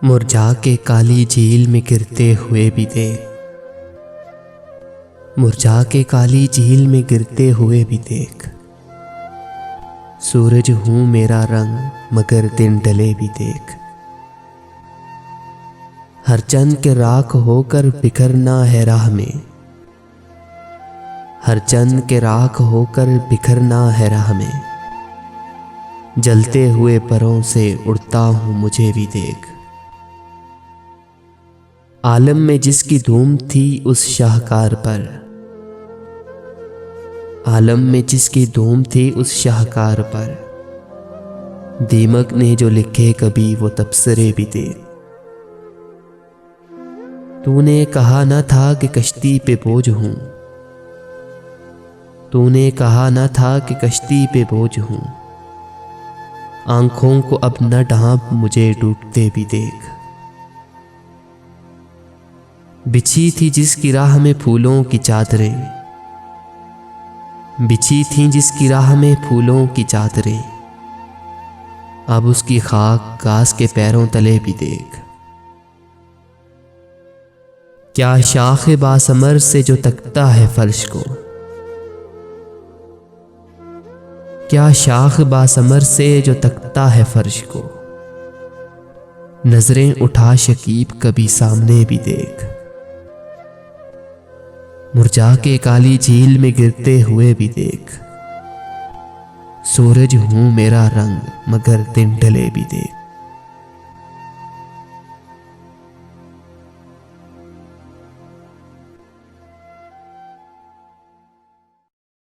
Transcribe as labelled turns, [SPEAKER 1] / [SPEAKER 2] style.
[SPEAKER 1] मुरझा के काली झील में गिरते हुए भी देख, मुरझा के काली झील में गिरते हुए भी देख। सूरज हूं मेरा रंग मगर दिन ढले भी देख। हर चंद के राख होकर बिखरना है राह में, हर चंद के राख होकर बिखरना है राह में। जलते हुए परों से उड़ता हूं मुझे भी देख। आलम में जिसकी धूम थी उस शाहकार पर, आलम में जिसकी धूम थी उस शाहकार पर। दीमक ने जो लिखे कभी वो तबसरे भी देख। तूने कहा न था कि कश्ती पे बोझ हूं, तूने कहा न था कि कश्ती पे बोझ हूं। आंखों को अब न ढांप मुझे डूबते भी देख। बिछी थी जिसकी राह में फूलों की चादरें, बिछी थी जिसकी राह में फूलों की चादरें। अब उसकी खाक घास के पैरों तले भी देख। क्या शाख बासमर से जो तकता है फर्श को, क्या शाख बासमर से जो तकता है फर्श को। नजरें उठा शकीब कभी सामने भी देख। मुरझा के काली झील में गिरते हुए भी देख। सूरज हूं मेरा रंग मगर दिन ढले भी देख।